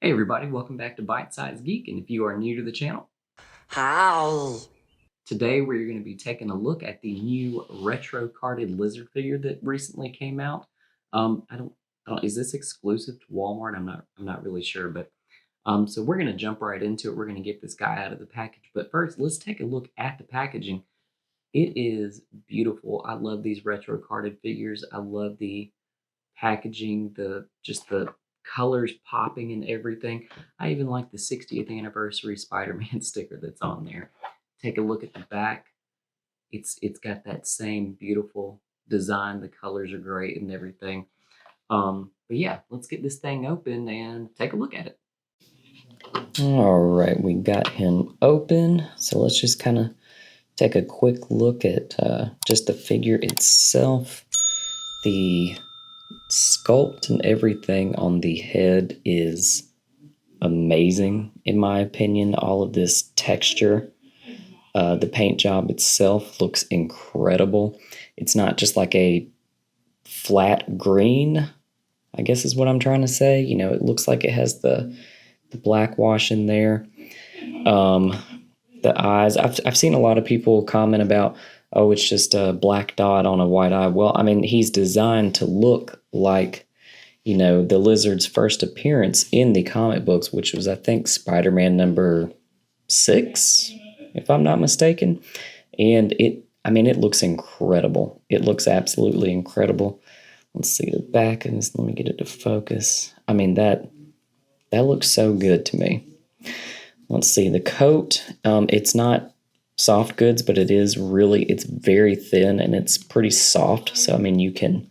Hey everybody, welcome back to Bite Size Geek, and if you are new to the channel, How? today we're going to be taking a look at the new retro carded lizard figure that recently came out. Is this exclusive to Walmart? I'm not really sure, but so we're going to jump right into it. We're going to get this guy out of the package, but first, let's take a look at the packaging. It is beautiful. I love these retro carded figures. I love the packaging, the colors popping and everything. I even like the 60th anniversary Spider-Man sticker that's on there. Take a look at the back. It's got that same beautiful design. The colors are great and everything. But yeah, let's get this thing open and take a look at it. All right, we got him open. So let's just kind of take a quick look at just the figure itself. The sculpt and everything on the head is amazing, in my opinion. All of this texture, the paint job itself looks incredible. It's not just like a flat green, I guess is what I'm trying to say. You know, it looks like it has the black wash in there. The eyes, I've seen a lot of people comment about, oh, it's just a black dot on a white eye. Well, I mean, he's designed to look like, you know, the lizard's first appearance in the comic books, which was, I think, Spider-Man number 6, if I'm not mistaken. And it looks incredible. It looks absolutely incredible. Let's see the back of this. Let me get it to focus. I mean, that looks so good to me. Let's see the coat. It's not soft goods, but it's very thin and it's pretty soft. So, I mean, you can,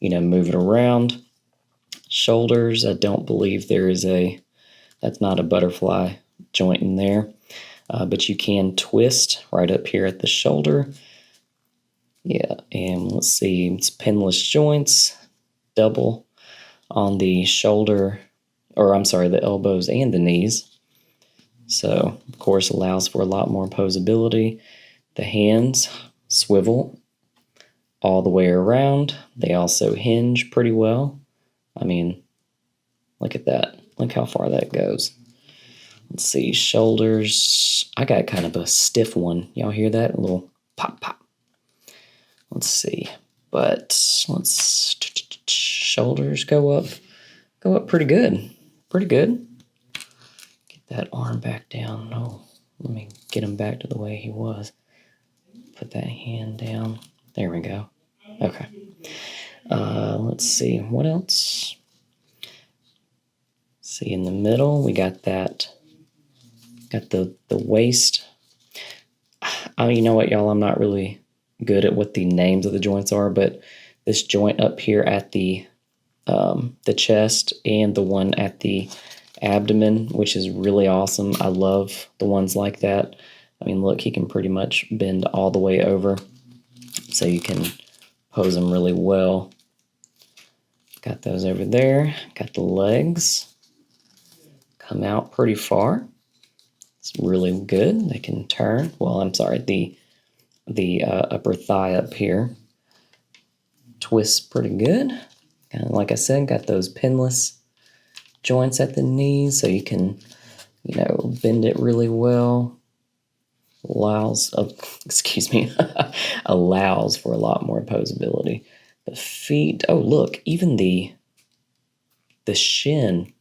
move it around. Shoulders, I don't believe that's not a butterfly joint in there, but you can twist right up here at the shoulder. Yeah, and let's see, it's pinless joints, double on the shoulder, the elbows and the knees. So, of course, allows for a lot more posability. The hands swivel all the way around. They also hinge pretty well. I mean, look at that. Look how far that goes. Let's see, shoulders. I got kind of a stiff one. Y'all hear that? A little pop, pop. Let's see. But shoulders go up pretty good. Pretty good. Get that arm back down. Oh, let me get him back to the way he was. Put that hand down. There we go. Okay. Let's see. What else? See, in the middle, we got that. Got the waist. You know what, y'all? I'm not really good at what the names of the joints are, but this joint up here at the chest and the one at the abdomen, which is really awesome. I love the ones like that. I mean, look, he can pretty much bend all the way over, so you can pose them really well. Got those over there. Got the legs. Come out pretty far. It's really good. They can turn. Well, I'm sorry, the upper thigh up here twists pretty good. And like I said, got those pinless joints at the knees, so you can, bend it really well. Allows for a lot more posability. The feet. Oh, look, even the shin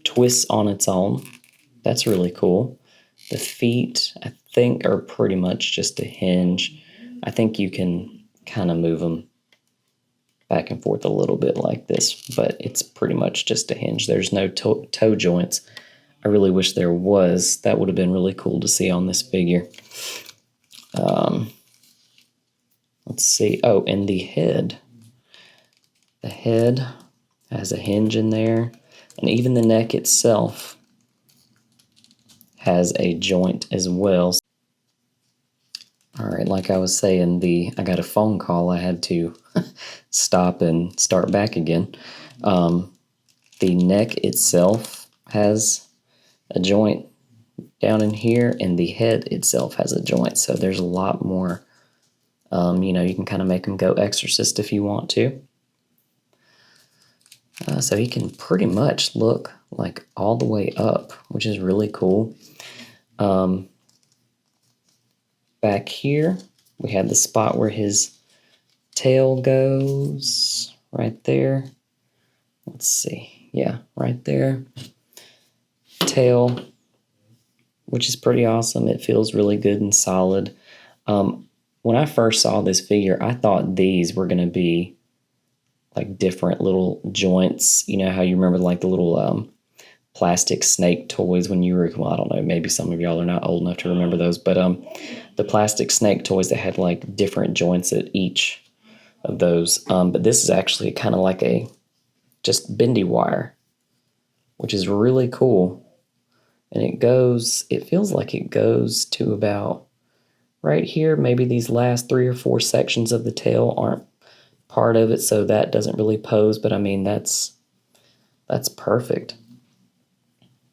twists on its own. That's really cool. The feet, I think, are pretty much just a hinge. I think you can kind of move them back and forth a little bit like this, but it's pretty much just a hinge. There's no toe joints. I really wish there was. That would have been really cool to see on this figure. Let's see. Oh, and the head. The head has a hinge in there, and even the neck itself has a joint as well. All right, like I was saying, I got a phone call. I had to stop and start back again. The neck itself has a joint down in here, and the head itself has a joint. So there's a lot more. You can kind of make them go exorcist if you want to. So he can pretty much look like all the way up, which is really cool. Back here, we have the spot where his tail goes, right there. Let's see. Yeah, right there. Tail, which is pretty awesome. It feels really good and solid. When I first saw this figure, I thought these were going to be like different little joints. You know how you remember like the little plastic snake toys when you were, well, I don't know, maybe some of y'all are not old enough to remember those, but the plastic snake toys that had like different joints at each of those. But this is actually kind of like a just bendy wire, which is really cool. And it feels like it goes to about right here. Maybe these last 3 or 4 sections of the tail aren't part of it, so that doesn't really pose, but I mean, that's perfect.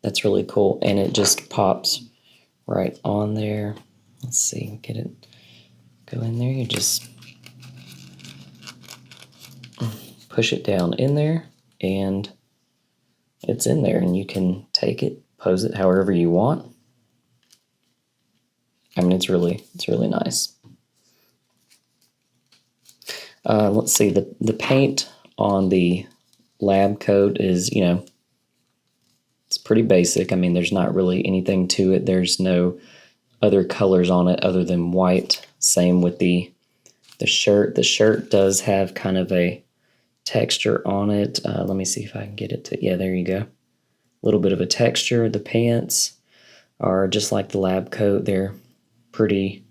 That's really cool, and it just pops right on there. Let's see, get it, go in there, you just push it down in there, and it's in there, and you can take it, pose it however you want. I mean, it's really nice. Let's see, the paint on the lab coat is, you know, it's pretty basic. I mean, there's not really anything to it. There's no other colors on it other than white. Same with the shirt. The shirt does have kind of a texture on it. Let me see if I can get it to, yeah, there you go. A little bit of a texture. The pants are just like the lab coat. They're pretty,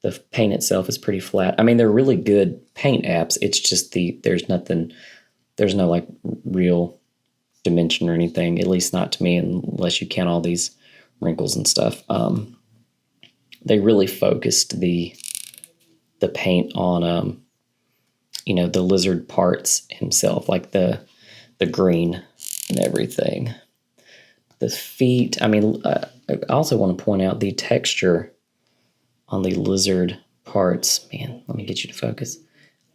the paint itself is pretty flat. I mean, they're really good paint apps. It's just there's no like real dimension or anything, at least not to me, unless you count all these wrinkles and stuff. They really focused the paint on you know, the lizard parts himself, like the green and everything. The feet, I mean, I also want to point out the texture on the lizard parts. Man, let me get you to focus.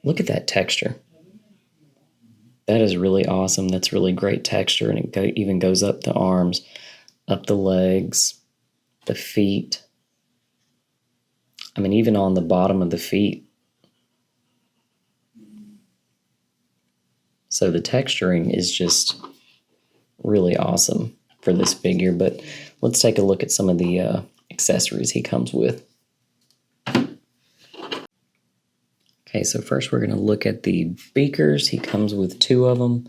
Look at that texture. That is really awesome. That's really great texture, and it even goes up the arms, up the legs, the feet. I mean, even on the bottom of the feet. So the texturing is just really awesome for this figure. But let's take a look at some of the accessories he comes with. Okay, so first we're going to look at the beakers. He comes with 2 of them,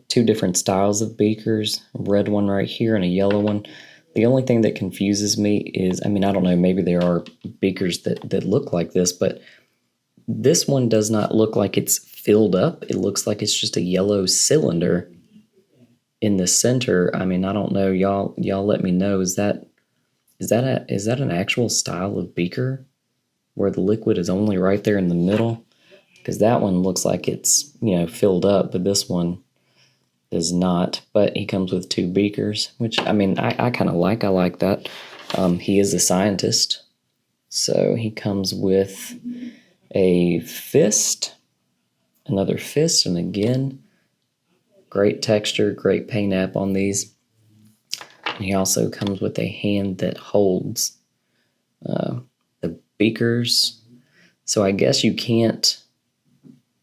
2 different styles of beakers, a red one right here and a yellow one. The only thing that confuses me is, I mean, I don't know, maybe there are beakers that look like this, but this one does not look like it's filled up. It looks like it's just a yellow cylinder in the center. I mean, I don't know, y'all let me know, is that an actual style of beaker where the liquid is only right there in the middle? Because that one looks like it's, you know, filled up, but this one is not. But he comes with 2 beakers, which, I mean, I kind of like. I like that. He is a scientist, so he comes with a fist, another fist, and again, great texture, great paint app on these. And he also comes with a hand that holds the beakers. So I guess you can't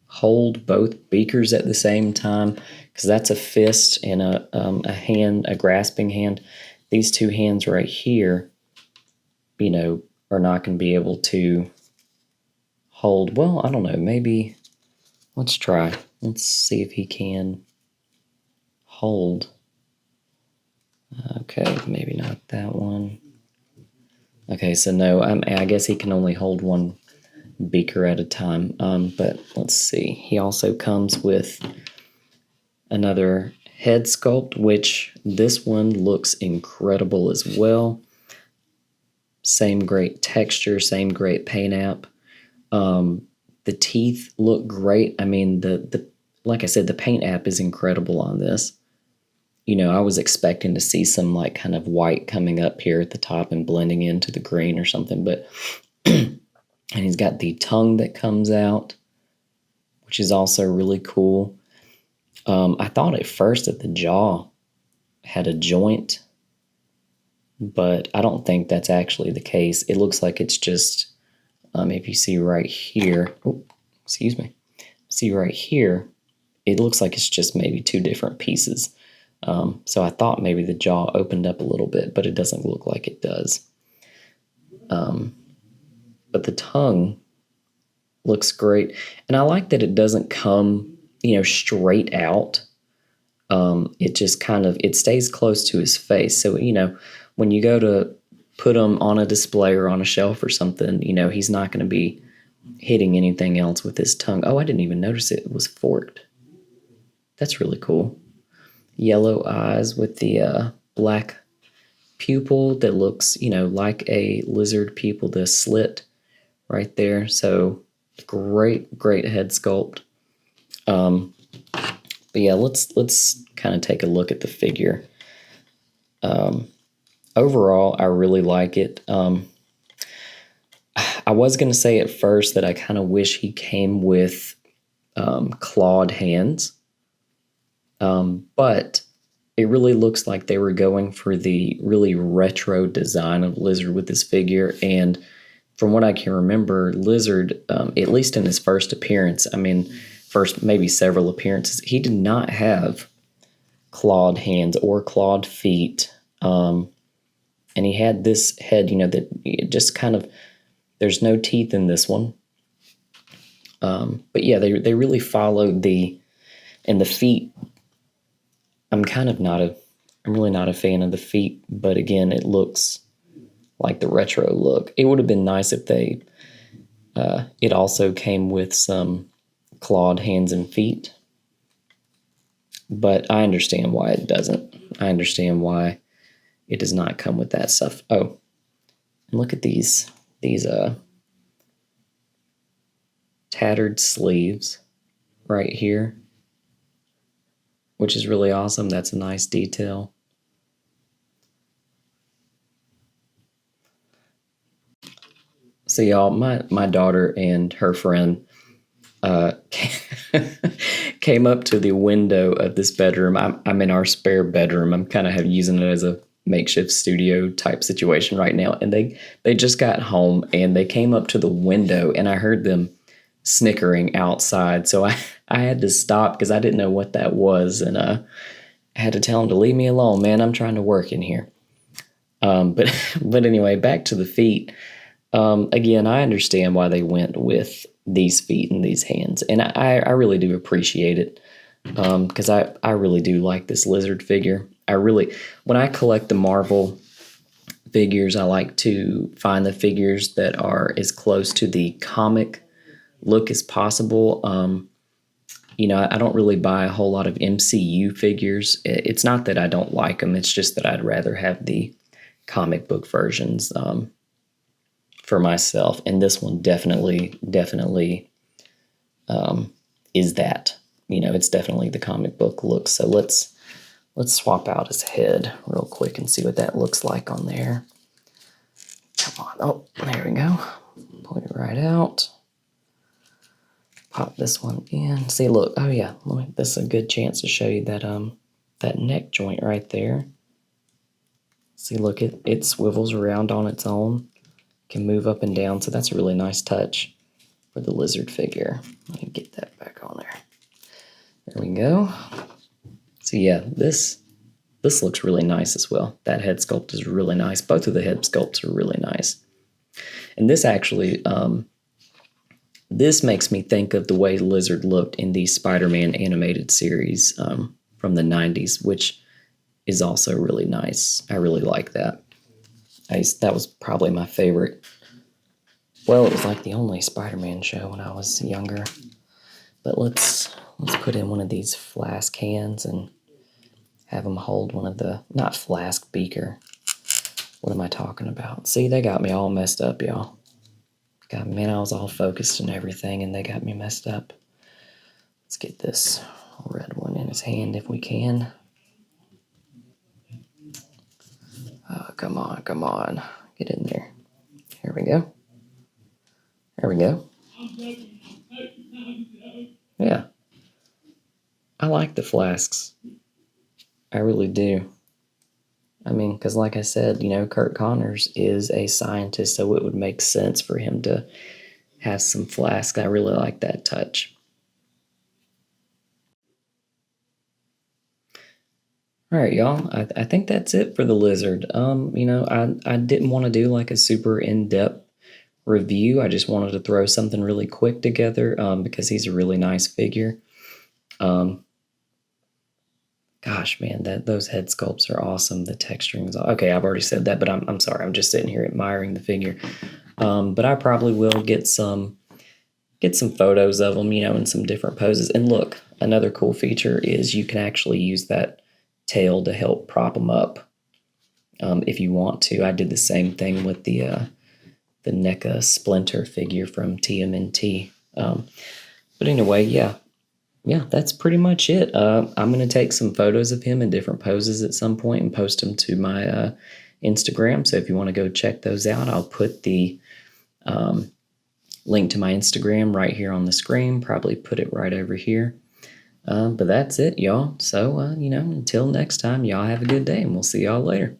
hold both beakers at the same time, because that's a fist and a hand, a grasping hand. These 2 hands right here, you know, are not going to be able to hold. Well, I don't know, maybe let's try. Let's see if he can hold. Okay, maybe not that one. Okay, so no, I guess he can only hold 1 beaker at a time. But let's see. He also comes with another head sculpt, which this one looks incredible as well. Same great texture, same great paint app. The teeth look great. I mean, the like I said, the paint app is incredible on this. You know, I was expecting to see some like kind of white coming up here at the top and blending into the green or something, but and he's got the tongue that comes out, which is also really cool. I thought at first that the jaw had a joint, but I don't think that's actually the case. It looks like it's just, if you see right here, excuse me, see right here, it looks like it's just maybe two different pieces. So I thought maybe the jaw opened up a little bit, but it doesn't look like it does. But the tongue looks great. And I like that it doesn't come, straight out. It just kind of, it stays close to his face. So, when you go to put him on a display or on a shelf or something, he's not going to be hitting anything else with his tongue. Oh, I didn't even notice it was forked. That's really cool. Yellow eyes with the black pupil that looks, like a lizard pupil, the slit right there. So great head sculpt. But yeah, let's kind of take a look at the figure. Overall, I really like it. I was going to say at first that I kind of wish he came with clawed hands. But it really looks like they were going for the really retro design of Lizard with this figure. And from what I can remember, Lizard, at least in his first appearance, first maybe several appearances, he did not have clawed hands or clawed feet. And he had this head, that just kind of, there's no teeth in this one. But yeah, they really followed the feet. I'm really not a fan of the feet, but again, it looks like the retro look. It would have been nice if it also came with some clawed hands and feet, but I understand why it doesn't. I understand why it does not come with that stuff. Oh, and look at these tattered sleeves right here, which is really awesome. That's a nice detail. So y'all, my daughter and her friend came up to the window of this bedroom. I'm in our spare bedroom. I'm kind of using it as a makeshift studio type situation right now. And they just got home and they came up to the window and I heard them snickering outside. So I had to stop because I didn't know what that was. And I had to tell them to leave me alone, man. I'm trying to work in here. But anyway, back to the feet. Again, I understand why they went with these feet and these hands. And I really do appreciate it. Because I really do like this Lizard figure. When I collect the Marvel figures, I like to find the figures that are as close to the comic look as possible. I don't really buy a whole lot of MCU figures. It's not that I don't like them. It's just that I'd rather have the comic book versions for myself. And this one definitely is that. It's definitely the comic book look. So let's swap out his head real quick and see what that looks like on there. Come on. Oh, there we go. Pull it right out. Pop this one in. See, look. Oh, yeah. This is a good chance to show you that neck joint right there. See, look, it swivels around on its own. Can move up and down. So that's a really nice touch for the Lizard figure. Let me get that back on there. There we go. So yeah, this looks really nice as well. That head sculpt is really nice. Both of the head sculpts are really nice. And this actually, this makes me think of the way Lizard looked in the Spider-Man animated series from the 90s, which is also really nice. I really like that. That was probably my favorite. Well, it was like the only Spider-Man show when I was younger. But let's put in one of these flask hands and have them hold one of the, not flask, beaker. What am I talking about? See, they got me all messed up, y'all. Man, I was all focused and everything, and they got me messed up. Let's get this red one in his hand if we can. Oh, come on. Get in there. Here we go. There we go. Yeah. I like the flasks. I really do. I mean, because like I said, Kurt Connors is a scientist, so it would make sense for him to have some flask. I really like that touch. All right, y'all. I think that's it for the lizard. I didn't want to do like a super in-depth review. I just wanted to throw something really quick together because he's a really nice figure. Gosh, man, those head sculpts are awesome. The texturing is okay. I've already said that, but I'm sorry. I'm just sitting here admiring the figure. But I probably will get some photos of them, in some different poses. And look, another cool feature is you can actually use that tail to help prop them up if you want to. I did the same thing with the NECA Splinter figure from TMNT. But anyway, yeah, that's pretty much it. I'm going to take some photos of him in different poses at some point and post them to my Instagram. So if you want to go check those out, I'll put the link to my Instagram right here on the screen, probably put it right over here. But that's it, y'all. So, until next time, y'all have a good day, and we'll see y'all later.